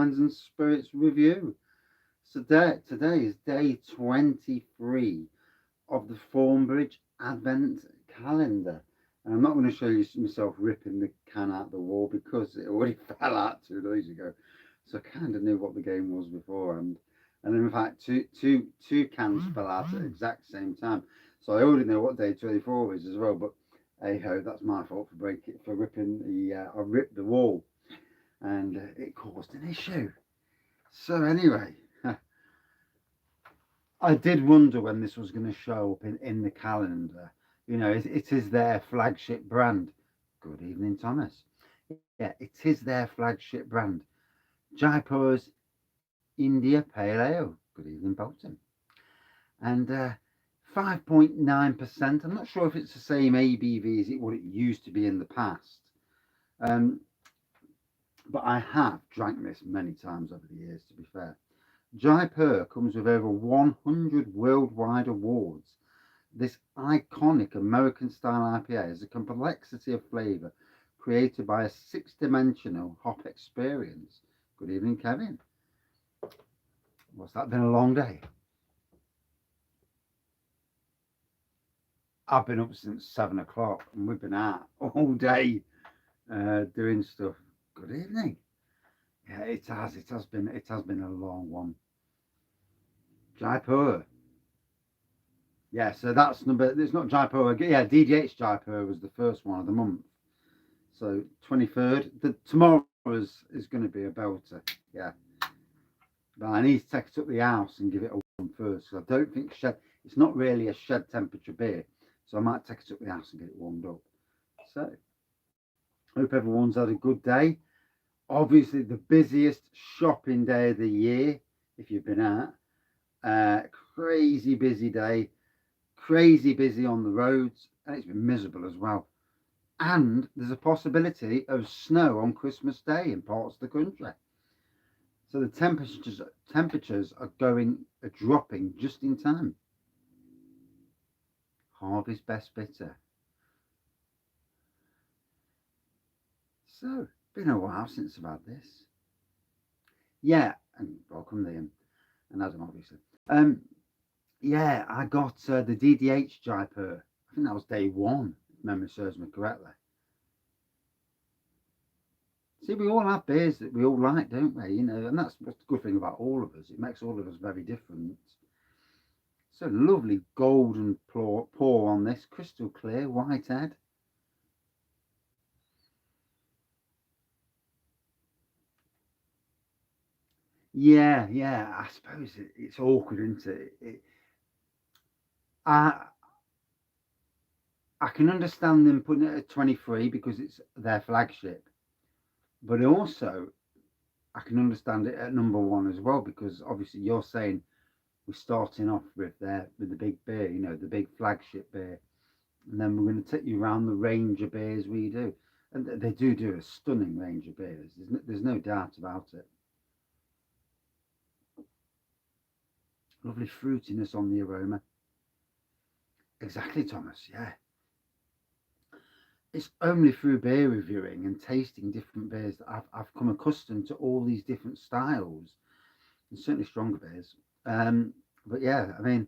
Wines and Spirits review. So today is day 23 of the Thornbridge Advent calendar. And I'm not going to show you myself ripping the can out the wall because it already fell out 2 days ago. So I kind of knew what the game was beforehand. And in fact, two cans fell out at the exact same time. So I already know what day 24 is as well. But hey ho, that's my fault for ripping I ripped the wall, and it caused an issue. So anyway, I did wonder when this was going to show up in the calendar. You know, it is their flagship brand. Good evening, Thomas. Yeah, it is their flagship brand. Jaipur's India Pale Ale. Good evening, Bolton. And 5.9%. I'm not sure if it's the same ABV as what it used to be in the past. Um, but I have drank this many times over the years, to be fair. Jaipur comes with over 100 worldwide awards. This iconic American style IPA is a complexity of flavour created by a six-dimensional hop experience. Good evening, Kevin. What's that been a long day? I've been up since 7 o'clock and we've been out all day doing stuff. Good evening. Yeah, it has been a long one. Jaipur. Yeah, so that's number. It's not Jaipur. Yeah, DDH Jaipur was the first one of the month. So 23rd. Tomorrow is going to be a belter. Yeah, but I need to take it up the house and give it a warm first. So I don't think it's not really a shed temperature beer. So I might take it up the house and get it warmed up. So hope everyone's had a good day. Obviously, the busiest shopping day of the year if you've been out. Crazy busy day. Crazy busy on the roads, and it's been miserable as well. And there's a possibility of snow on Christmas Day in parts of the country. So the temperatures are dropping just in time. Harvey's best bitter. So been a while since I've had this. Yeah, and welcome Liam and Adam, obviously. Yeah, I got the DDH Jaipur. I think that was day one, if memory serves me correctly. See, we all have beers that we all like, don't we? You know, and that's what's the good thing about all of us. It makes all of us very different. So lovely golden pour on this, crystal clear, white head. Yeah, I suppose it's awkward, isn't it? I I can understand them putting it at 23 because it's their flagship, but also I can understand it at number one as well because obviously you're saying we're starting off with the big beer, you know, the big flagship beer, and then we're going to take you around the range of beers we do, and they do a stunning range of beers. There's no doubt about it. Lovely fruitiness on the aroma. Exactly, Thomas. Yeah. It's only through beer reviewing and tasting different beers that I've come accustomed to all these different styles, and certainly stronger beers. But yeah, I mean,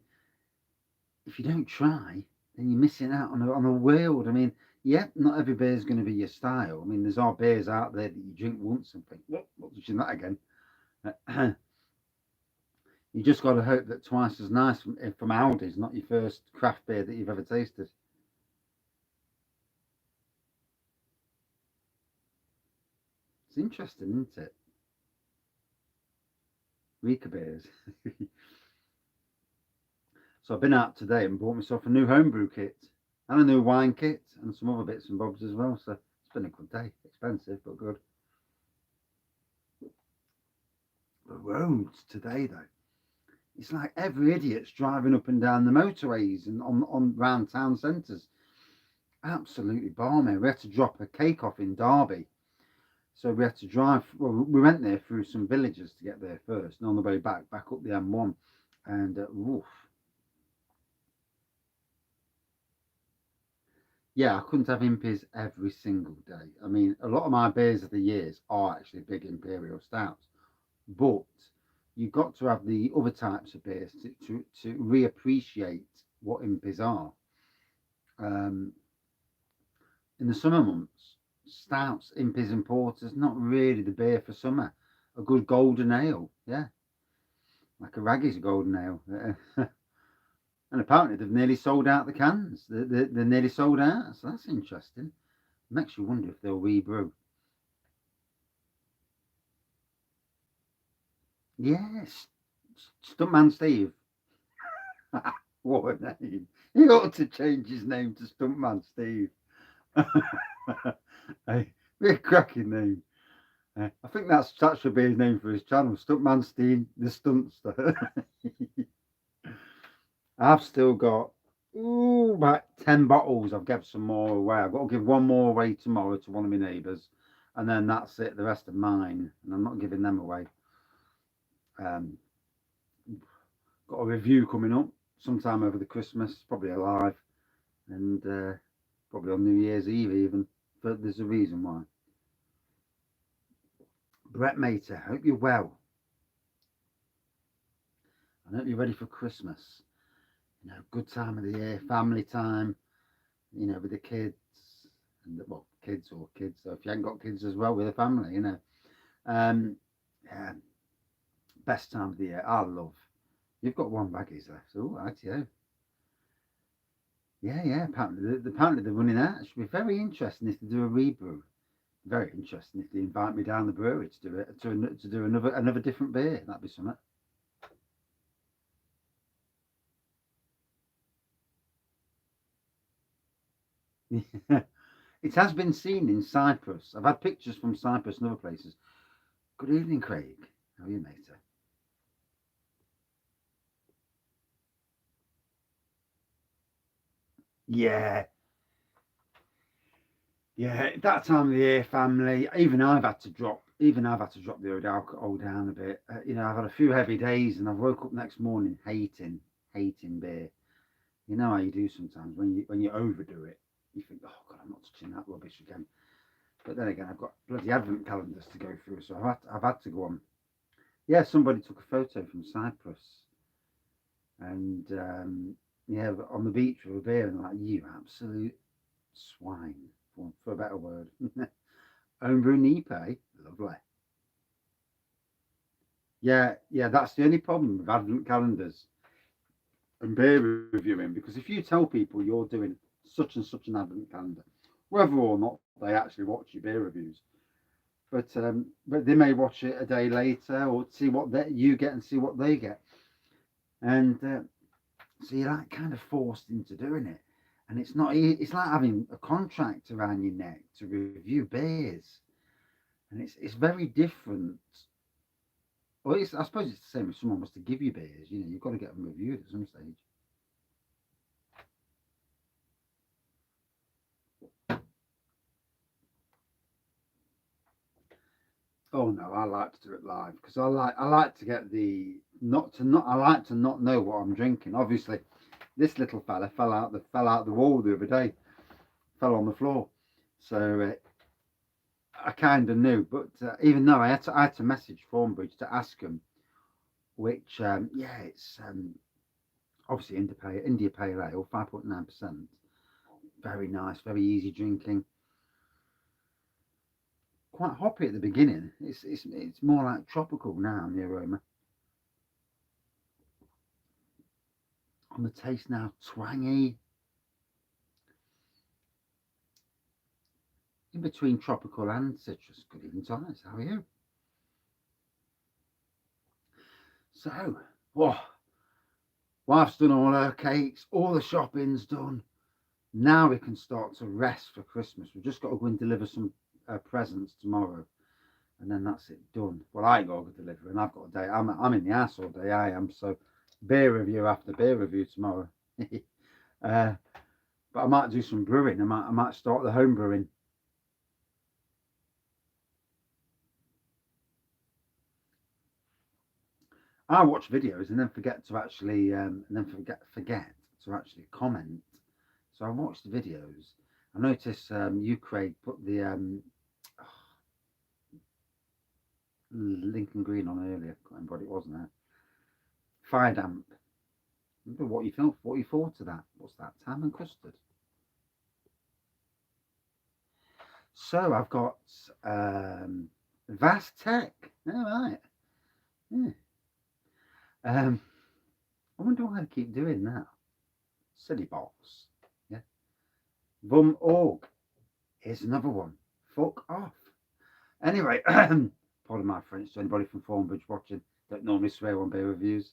if you don't try, then you're missing out on a world. I mean, yeah, not every beer is going to be your style. I mean, there's our beers out there that you drink once and think, what's that again? You just got to hope that Twice as Nice from Aldi's not your first craft beer that you've ever tasted. It's interesting, isn't it? Rika beers. So I've been out today and bought myself a new homebrew kit and a new wine kit and some other bits and bobs as well. So it's been a good day. Expensive, but good. The roads today, though. It's like every idiot's driving up and down the motorways and on round town centres. Absolutely balmy. We had to drop a cake off in Derby. So we had to drive. Well, we went there through some villages to get there first, and on the way back up the M1. And oof. Yeah, I couldn't have impies every single day. I mean, a lot of my beers of the years are actually big imperial stouts, but you've got to have the other types of beers to reappreciate what impis are. Um, in the summer months, stouts, impis, and porters not really the beer for summer. A good golden ale, yeah, like a Wraggys golden ale. And apparently they've nearly sold out the cans. They're nearly sold out, so that's interesting. Makes you wonder if they'll rebrew. Yes, Stuntman Steve. What a name! He ought to change his name to Stuntman Steve. Hey, be a cracking name. I think that should be his name for his channel, Stuntman Steve, the Stuntster. I've still got about 10 bottles. I've given some more away. I've got to give one more away tomorrow to one of my neighbours, and then that's it. The rest are mine, and I'm not giving them away. Um, got a review coming up sometime over the Christmas, probably alive, and probably on New Year's Eve even. But there's a reason why. Brett Mater, hope you're well. I hope you're ready for Christmas. You know, good time of the year, family time. You know, with the kids, and well, kids or kids. So if you haven't got kids as well, with a family, you know, um, yeah, best time of the year. I love. You've got one Wraggys left. Oh, right, yeah. Yeah, yeah. Apparently they're running out. It should be very interesting if they do a rebrew. Very interesting if they invite me down the brewery to do it to do another different beer. That'd be something. It has been seen in Cyprus. I've had pictures from Cyprus and other places. Good evening, Craig. How are you, mate? Yeah, yeah. That time of the year, family. Even I've had to drop the old alcohol down a bit. You know, I've had a few heavy days, and I woke up next morning hating beer. You know how you do sometimes when you overdo it. You think, oh God, I'm not touching that rubbish again. But then again, I've got bloody advent calendars to go through, so I've had to go on. Yeah, somebody took a photo from Cyprus, and yeah, on the beach with a beer, and I'm like, you absolute swine, for a better word. Homebrew Nipe, lovely. Yeah, yeah, that's the only problem with advent calendars and beer reviewing, because if you tell people you're doing such and such an advent calendar, whether or not they actually watch your beer reviews, but they may watch it a day later or see what you get and see what they get, and so you're like kind of forced into doing it, and it's not. It's like having a contract around your neck to review beers, and it's very different. Well, I suppose it's the same if someone was to give you beers. You know, you've got to get them reviewed at some stage. Oh no, I like to do it live because I like to get the not to not I like to not know what I'm drinking. Obviously, this little fella fell out the wall the other day, fell on the floor. So I kind of knew, but even though I had to message Thornbridge to ask him, which yeah, it's obviously India Pale Ale, 5.9%. Very nice, very easy drinking. Quite hoppy at the beginning. It's more like tropical now in the aroma. On the taste now, twangy, in between tropical and citrus. Good evening, Thomas. How are you? So, oh, wife's done all her cakes, all the shopping's done. Now we can start to rest for Christmas. We've just got to go and deliver some presents tomorrow, and then that's it done. Well, I ain't got to deliver, and I've got a day. I'm in the ass all day. I am. So, beer review after beer review tomorrow. uh, but I might do some brewing. I might start the home brewing. I watch videos and then forget to actually forget to actually comment. So I watch the videos. I notice you, Craig, put the Lincoln Green on earlier. Can't remember what it was now. Fire damp. Remember what you felt? What you thought of that? What's that? Ham and custard. So I've got Vast Tech. All right. Yeah. I wonder why I keep doing that. Silly box. Yeah. Vum Org. Here's another one. Fuck off. Anyway, pardon my French to anybody from Thornbridge watching. Don't normally swear on beer reviews.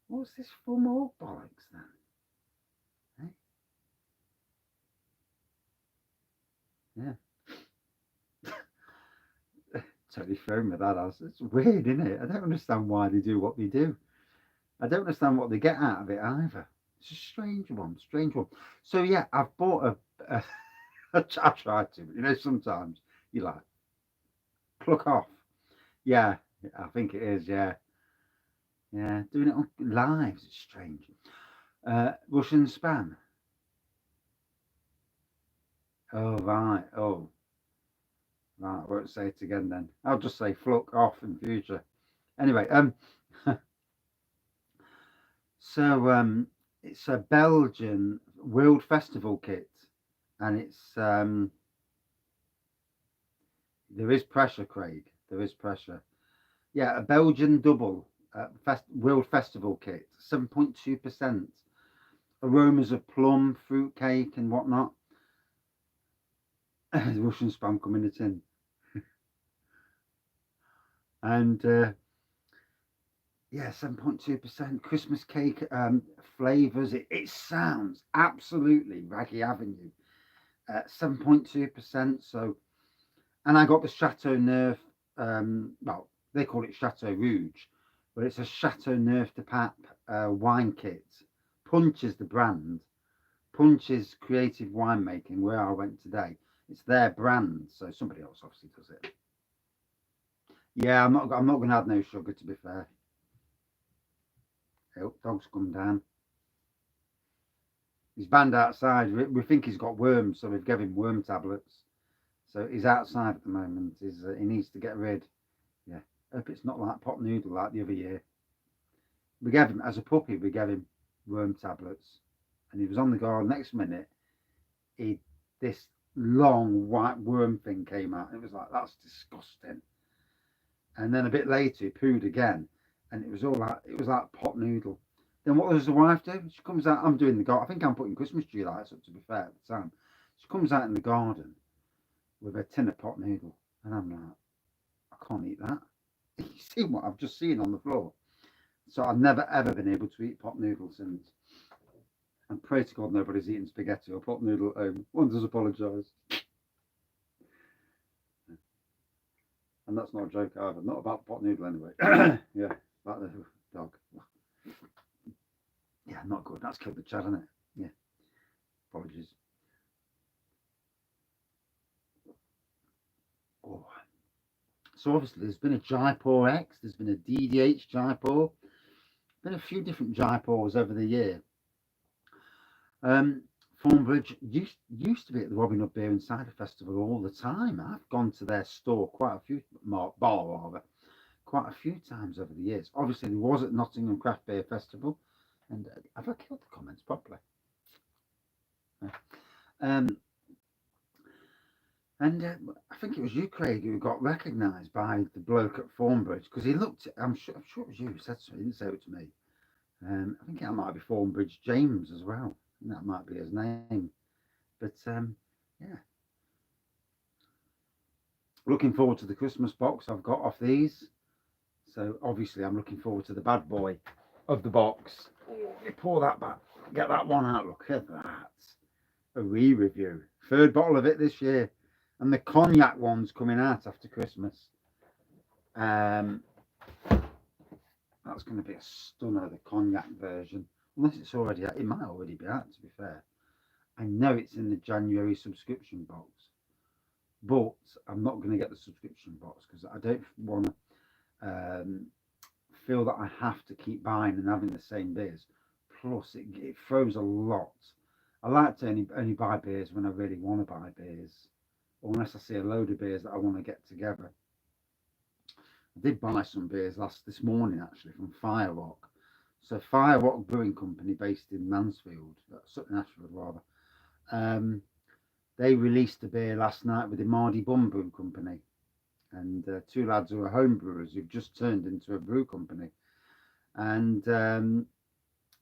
What's this Vum Org bollocks then? Hey? Yeah. Totally thrown with that ass. It's weird, isn't it? I don't understand why they do what they do. I don't understand what they get out of it either. It's a strange one, strange one. So yeah, I've bought a I tried to, but sometimes you like pluck off. Yeah, I think it is. Yeah, yeah, doing it on lives. It's strange. Russian spam. Oh right. Oh right. I won't say it again then. I'll just say pluck off in future. Anyway, so it's a Belgian World Festival kit, and it's there is pressure, Craig. There is pressure. Yeah, a Belgian double World Festival kit, 7.2%. Aromas of plum, fruit cake, and whatnot. Russian spam coming in a tin. And yeah, 7.2% Christmas cake flavors. It sounds absolutely Raggy Avenue. 7.2%. So, and I got the Chateau Neuf. Well, they call it Chateau Rouge, but it's a Chateau Neuf de Pape wine kit. Punch is the brand. Punch is creative winemaking. Where I went today, it's their brand. So somebody else obviously does it. Yeah, I'm not. I'm not going to add no sugar. To be fair. Oh, dog's come down. He's banned outside. We think he's got worms, so we've given him worm tablets. So he's outside at the moment. He needs to get rid. Yeah. Hope it's not like pot noodle like the other year. We gave him as a puppy. We gave him worm tablets, and he was on the guard. Next minute, he this long white worm thing came out. It was like that's disgusting. And then a bit later, he pooed again, and it was like pot noodle. Then what does the wife do? She comes out. I'm doing the garden. I think I'm putting Christmas tree lights up. To be fair, at the time, she comes out in the garden with a tin of pot noodle, and I'm like, I can't eat that. You see what I've just seen on the floor? So I've never ever been able to eat pot noodles since. And pray to God nobody's eating spaghetti or pot noodle at home. One does apologise. And that's not a joke either. Not about pot noodle anyway. Yeah, about the dog. Yeah, not good. That's killed the chat, hasn't it? Yeah, apologies. Oh. So obviously there's been a Jaipur X, there's been a DDH Jaipur, been a few different Jaipurs over the year. Thornbridge used to be at the Robin Hood Beer and Cider Festival all the time. I've gone to their store quite a few bar rather, quite a few times over the years. Obviously there was at Nottingham Craft Beer Festival, and have I killed the comments properly? Um, and I think it was you, Craig, who got recognised by the bloke at Thornbridge because he looked. I'm sure it was you who said so. He didn't say it to me. I think that might be Thornbridge James as well. That might be his name. But yeah, looking forward to the Christmas box I've got off these. So obviously I'm looking forward to the bad boy of the box. Pour that back, get that one out. Look at that. A re-review. Third bottle of it this year. And the cognac one's coming out after Christmas. That's going to be a stunner, the cognac version. Unless it's already out. It might already be out, to be fair. I know it's in the January subscription box. But I'm not going to get the subscription box because I don't want to feel that I have to keep buying and having the same beers. Plus, it throws a lot. I like to only buy beers when I really want to buy beers, or unless I see a load of beers that I want to get together. I did buy some beers this morning actually from Fire Rock. So Fire Rock Brewing Company, based in Mansfield, Sutton Ashford rather. They released a beer last night with the Mardy Bum Brew Company, and two lads who are home brewers who've just turned into a brew company, and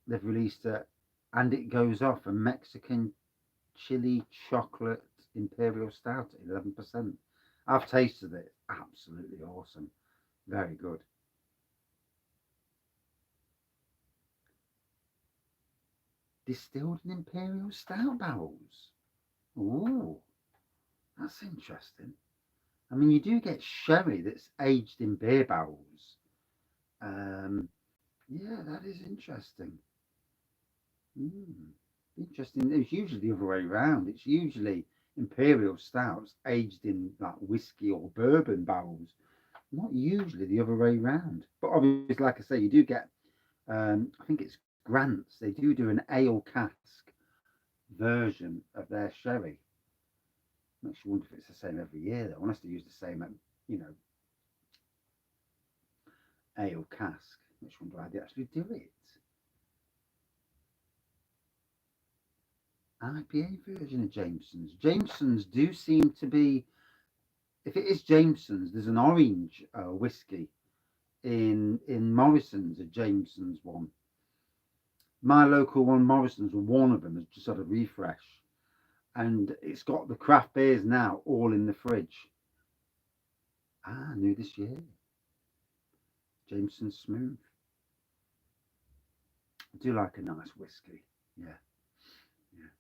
they've released a, and it goes off a Mexican chili chocolate imperial stout at 11%. I've tasted it, absolutely awesome, very good. Distilled in imperial stout barrels. Ooh, that's interesting. I mean, you do get sherry that's aged in beer barrels. Um, yeah, that is interesting. Mm, interesting. It's usually the other way around. It's usually imperial stouts aged in like whiskey or bourbon barrels. Not usually the other way around. But obviously, like I say, you do get. I think it's Grants. They do an ale cask version of their sherry. Makes you wonder if it's the same every year. Though, unless they use the same, you know, ale cask. Makes you wonder how they actually do it. IPA version of Jameson's. Jameson's do seem to be, if it is Jameson's, there's an orange whiskey in Morrison's, a Jameson's one. My local one, Morrison's, one of them has just had a refresh, and it's got the craft beers now all in the fridge. Ah, new this year, Jameson's Smooth. I do like a nice whiskey. Yeah, yeah.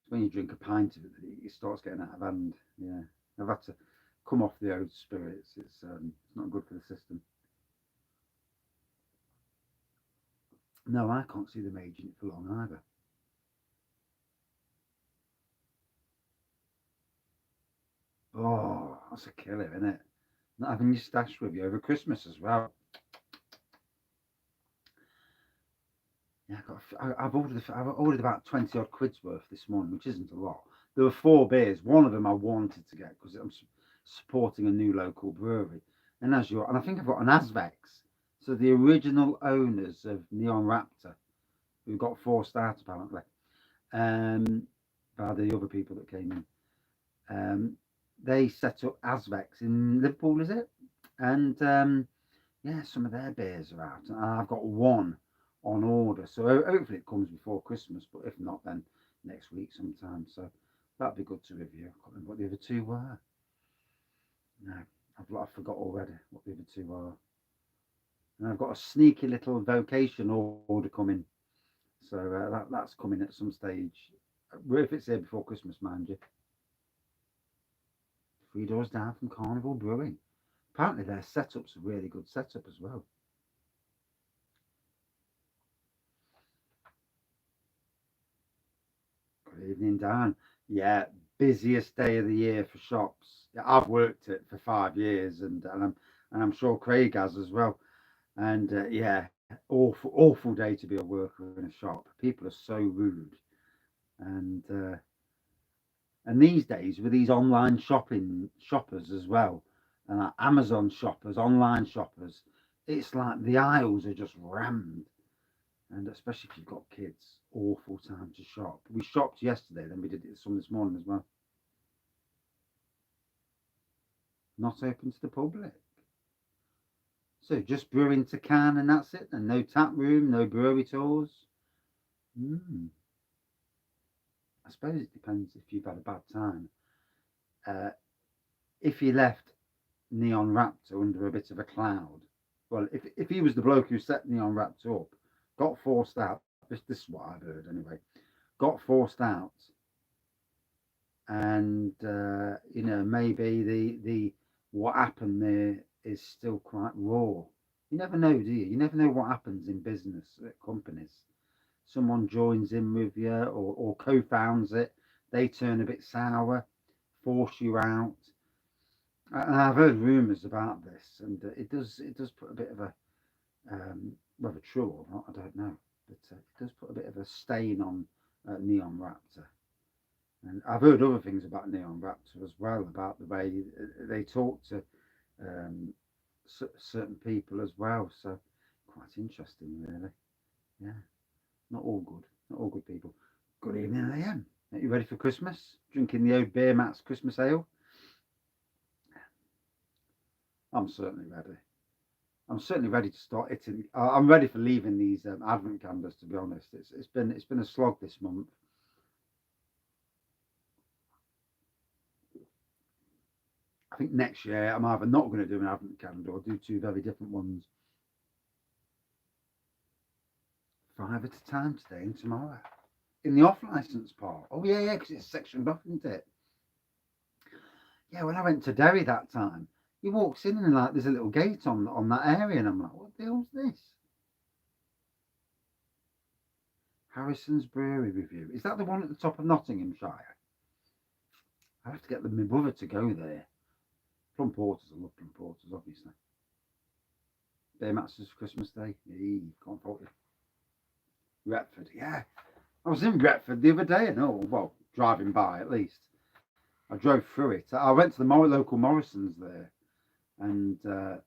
It's when you drink a pint of it that it starts getting out of hand. Yeah, I've had to come off the old spirits. It's not good for the system. No, I can't see them aging it for long either. Oh, that's a killer, isn't it? Not having your stash with you over Christmas as well. Yeah, I've ordered about 20 odd quid's worth this morning, which isn't a lot. There were four beers. One of them I wanted to get because I'm supporting a new local brewery, and I think I've got an Asvex. So the original owners of Neon Raptor, who got forced out apparently, um, by the other people that came in. They set up Asvex in Liverpool, is it? And yeah, some of their beers are out. And I've got one on order, so hopefully it comes before Christmas. But if not, then next week sometime. So that'd be good to review. I can't remember what the other two were. No, I forgot already what the other two are. And I've got a sneaky little vocation order coming, so that's coming at some stage. If it's here before Christmas, mind you. 3 doors down from Carnival Brewing. Apparently their setup's a really good setup as well. Good evening, Dan. Yeah, busiest day of the year for shops. Yeah, I've worked it for 5 years, and I'm sure Craig has as well. And yeah, awful day to be a worker in a shop. People are so rude, and these days with these online shoppers as well, and like Amazon shoppers, online shoppers, it's like the aisles are just rammed, and especially if you've got kids, awful time to shop. We shopped yesterday, then we did it some this morning as well. Not open to the public. So just brewing to can and that's it. And no tap room, no brewery tours. Mm. I suppose it depends if you've had a bad time. Uh, if you left Neon Raptor under a bit of a cloud, well, if he was the bloke who set Neon Raptor up, got forced out. This is what I've heard anyway. Got forced out, and maybe the what happened there is still quite raw. You never know, do you? You never know what happens in business at companies. Someone joins in with you or co-founds it. They turn a bit sour, force you out. And I've heard rumours about this, and it does put a bit of a whether true or not, I don't know, but it does put a bit of a stain on Neon Raptor. And I've heard other things about Neon Raptor as well, about the way they talk to um, certain people as well. So quite interesting, really. Yeah, not all good. Not all good people. Good evening, AM. Are you ready for Christmas? Drinking the old Beer Mats Christmas ale? I'm certainly ready. I'm certainly ready to start hitting. I'm ready for leaving these Advent calendars. To be honest, it's been a slog this month. I think next year I'm either not going to do an Advent calendar or do two very different ones. 5 at a time today and tomorrow. In the off license part. Oh yeah, yeah, because it's sectioned off, isn't it? Yeah, when I went to Derry that time, he walks in and like there's a little gate on that area, and I'm like, what the hell's this? Harrison's Brewery review. Is that the one at the top of Nottinghamshire? I have to get my brother to go there. Plum Porters, I love Plum Porters, obviously. Day Masters Christmas Day. Can't fault you. Retford, yeah. I was in Retford the other day, and well, driving by at least. I drove through it. I went to the local Morrison's there, and I'll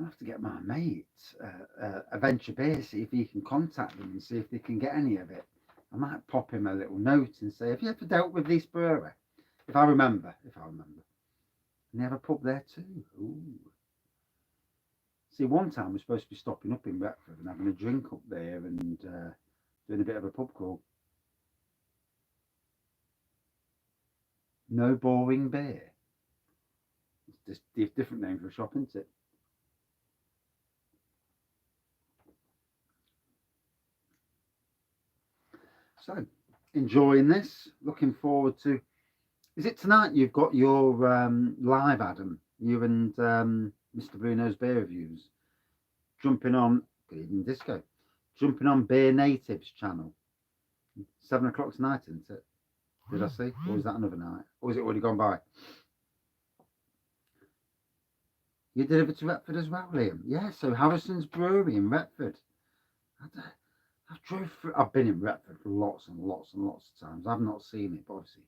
have to get my mate, Adventure Beer, see if he can contact them and see if they can get any of it. I might pop him a little note and say, have you ever dealt with this brewery? If I remember. And they have a pub there too. Ooh. See, one time we're supposed to be stopping up in Retford and having a drink up there and doing a bit of a pub crawl. No Boring Beer. It's just a different name for a shop, isn't it? So, enjoying this. Looking forward to. Is it tonight you've got your live, Adam? You and Mr. Bruno's Beer Reviews. Jumping on. Good evening, Disco. Jumping on Beer Natives channel. 7 o'clock tonight, isn't it? Did I see? Or is that another night? Or is it already gone by? You delivered to Retford as well, Liam? Yeah, so Harrison's Brewery in Retford. I've been in Retford lots and lots and lots of times. I've not seen it, but obviously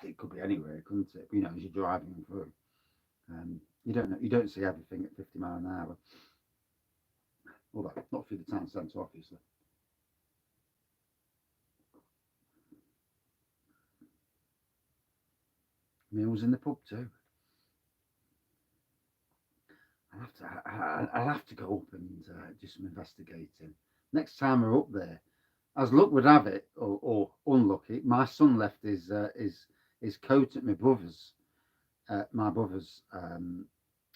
it could be anywhere, couldn't it? But, as you're driving through, you don't know. You don't see everything at 50 miles an hour. Although not through the town centre, obviously. Meals in the pub too. I'll have to go up and do some investigating next time we're up there. As luck would have it, or unlucky, my son left his coat at my brother's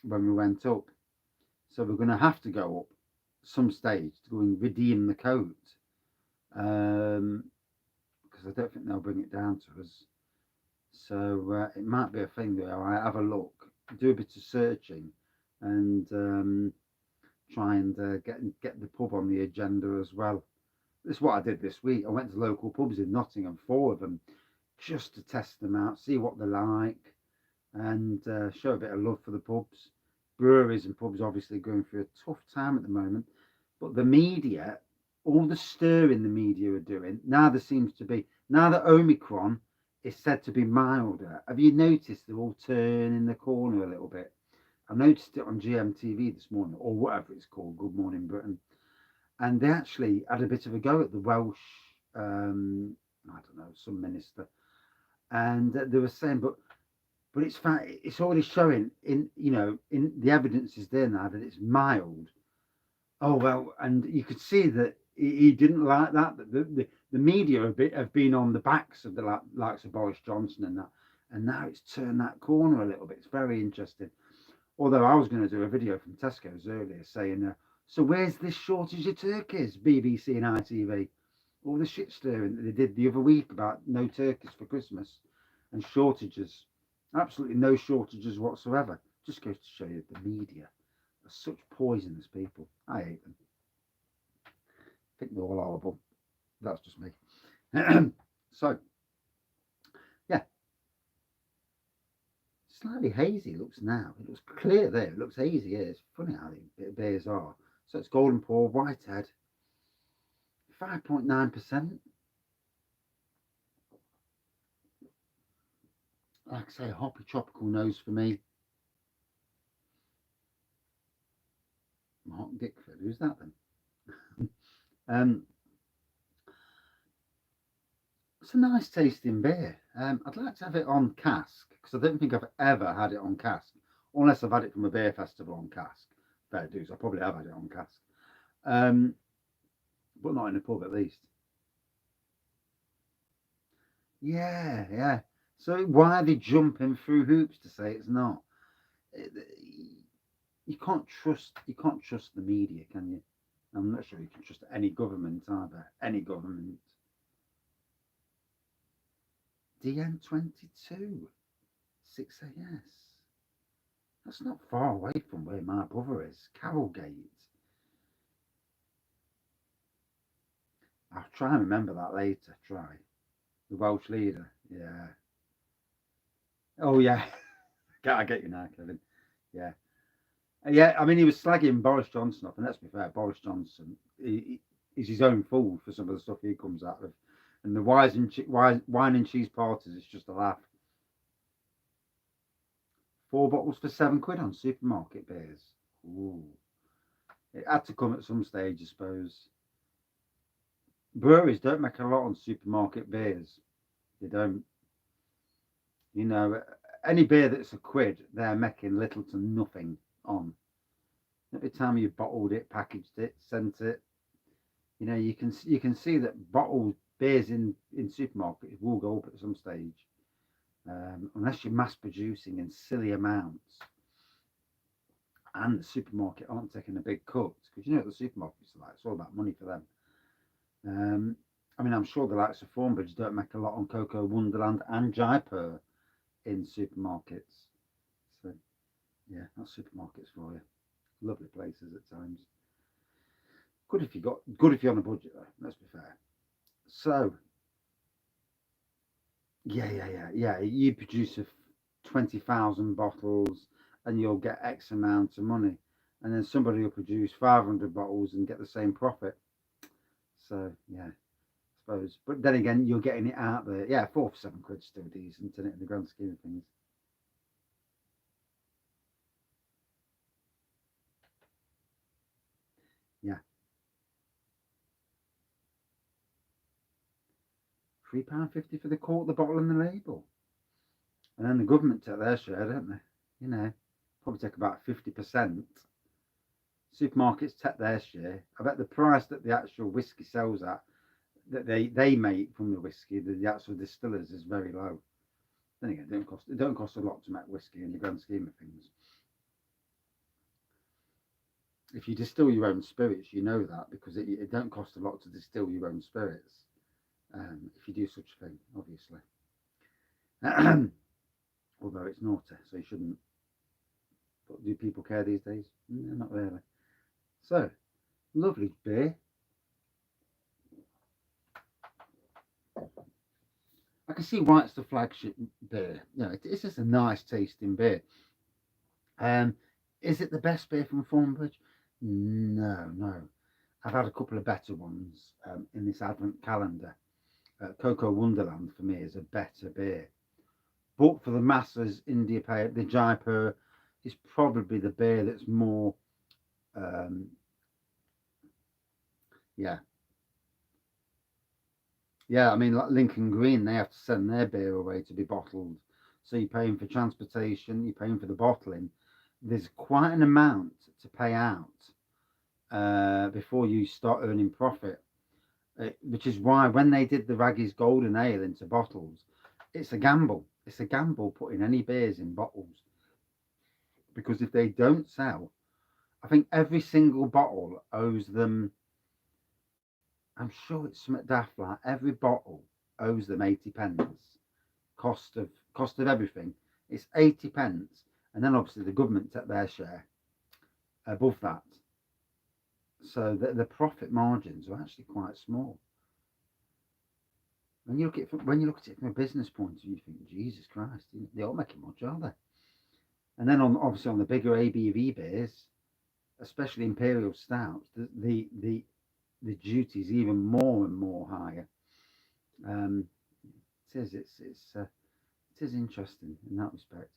when we went up. So we're going to have to go up some stage to go and redeem the coat, because I don't think they'll bring it down to us. So it might be a thing where I have a look, do a bit of searching, and try and get the pub on the agenda as well. This is what I did this week. I went to local pubs in Nottingham, 4 of them, just to test them out, see what they're like, and show a bit of love for the pubs. Breweries and pubs obviously going through a tough time at the moment, but the media, all the stirring the media are doing, now that Omicron is said to be milder. Have you noticed they're all turning the corner a little bit? I noticed it on GMTV this morning, or whatever it's called, Good Morning Britain, and they actually had a bit of a go at the Welsh, I don't know, some minister, and they were saying, but it's already showing in the evidence is there now that it's mild. Oh well, and you could see that he didn't like that. The media have been on the backs of the likes of Boris Johnson and that, and now it's turned that corner a little bit. It's very interesting. Although I was going to do a video from Tesco's earlier saying, so where's this shortage of turkeys? BBC and ITV, all the shit stirring that they did the other week about no turkeys for Christmas and shortages. Absolutely no shortages whatsoever. Just goes to show you the media are such poisonous people. I hate them. I think they're all horrible. That's just me. So, yeah. Slightly hazy it looks now. It looks clear there. It looks hazy here. It's funny how the beers are. So it's Golden Pour, Whitehead, 5.9%. Like I say, hoppy tropical nose for me. not Gickford. Who's that then? um, it's a nice tasting beer. I'd like to have it on cask because I don't think I've ever had it on cask, unless I've had it from a beer festival on cask. Fair dues, I probably have had it on cask, but not in a pub at least. Yeah, yeah. So why are they jumping through hoops to say it's not? It- you can't trust the media, can you? I'm not sure you can trust any government either. Any government. DN22 6AS. That's not far away from where my brother is. Carrowgate. I'll try and remember that later. Try. The Welsh leader. Yeah. Oh yeah. I get you now, Kevin. Yeah. Yeah, I mean, he was slagging Boris Johnson off, and let's be fair, Boris Johnson he's his own fool for some of the stuff he comes out with. And the wine and cheese parties is just a laugh. 4 bottles for £7 on supermarket beers. Ooh. It had to come at some stage, I suppose. Breweries don't make a lot on supermarket beers. They don't. You know, any beer that's a quid, they're making little to nothing on. Every time you bottled it, packaged it, sent it, you can see that bottled beers in supermarkets will go up at some stage, unless you're mass producing in silly amounts, and the supermarket aren't taking a big cut because you know what the supermarkets are like. It's all about money for them. I mean, I'm sure the likes of Thornbridge don't make a lot on Cocoa Wonderland and Jaipur in supermarkets. So yeah, that's supermarkets for you. Lovely places at times. Good if you're on a budget though. Let's be fair. So yeah. You produce 20,000 bottles, and you'll get X amount of money, and then somebody will produce 500 bottles and get the same profit. So yeah, I suppose. But then again, you're getting it out there. Yeah, 4 for £7 still decent, isn't it, in the grand scheme of things? Yeah, £3.50 for the cork, the bottle, and the label. And then the government take their share, don't they? Probably take about 50%. Supermarkets take their share. I bet the price that the actual whiskey sells at, that they make from the whiskey, the actual distillers, is very low. Then again, it don't cost a lot to make whiskey in the grand scheme of things. If you distill your own spirits, you know that because it don't cost a lot to distill your own spirits. If you do such a thing, obviously. Although it's naughty, so you shouldn't. But do people care these days? No, not really. So, lovely beer. I can see why it's the flagship beer. It's just a nice tasting beer. Um, is it the best beer from Thornbridge? No, no. I've had a couple of better ones in this advent calendar. Cocoa Wonderland for me is a better beer. But for the masses, India Pale, the Jaipur is probably the beer that's more, um, yeah, yeah. I mean, like Lincoln Green, they have to send their beer away to be bottled. So you're paying for transportation, you're paying for the bottling. There's quite an amount to pay out before you start earning profit. Which is why when they did the Wraggys Golden Ale into bottles, it's a gamble. It's a gamble putting any beers in bottles because if they don't sell, I think every single bottle owes them. I'm sure it's something daft like every bottle owes them 80p. Cost of everything. It's 80p, and then obviously the government take their share above that. So the profit margins are actually quite small. When you look at it from a business point of view, you think, Jesus Christ, they're all making much, are they? And then obviously on the bigger ABV beers, especially imperial stouts, the duty is even more and more higher. Um, it is interesting in that respect.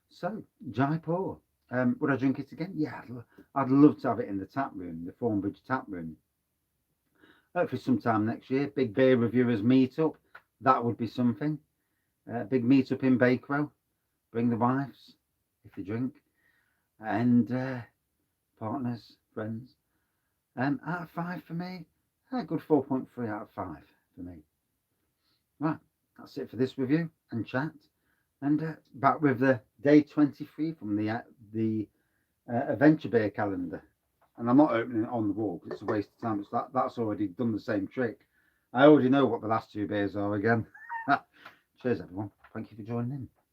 So Jaipur, would I drink it again? Yeah, I'd love to have it in the tap room, the Thornbridge tap room. Hopefully sometime next year, big beer reviewers meet up. That would be something. Big meet up in Bakewell. Bring the wives if they drink, and partners, friends. Out of 5 for me. A good 4.3 out of 5 for me. Right, that's it for this review and chat. And back with the day 23 from the adventure beer calendar. And I'm not opening it on the wall because it's a waste of time. It's that's already done the same trick. I already know what the last 2 beers are again. Cheers, everyone. Thank you for joining in.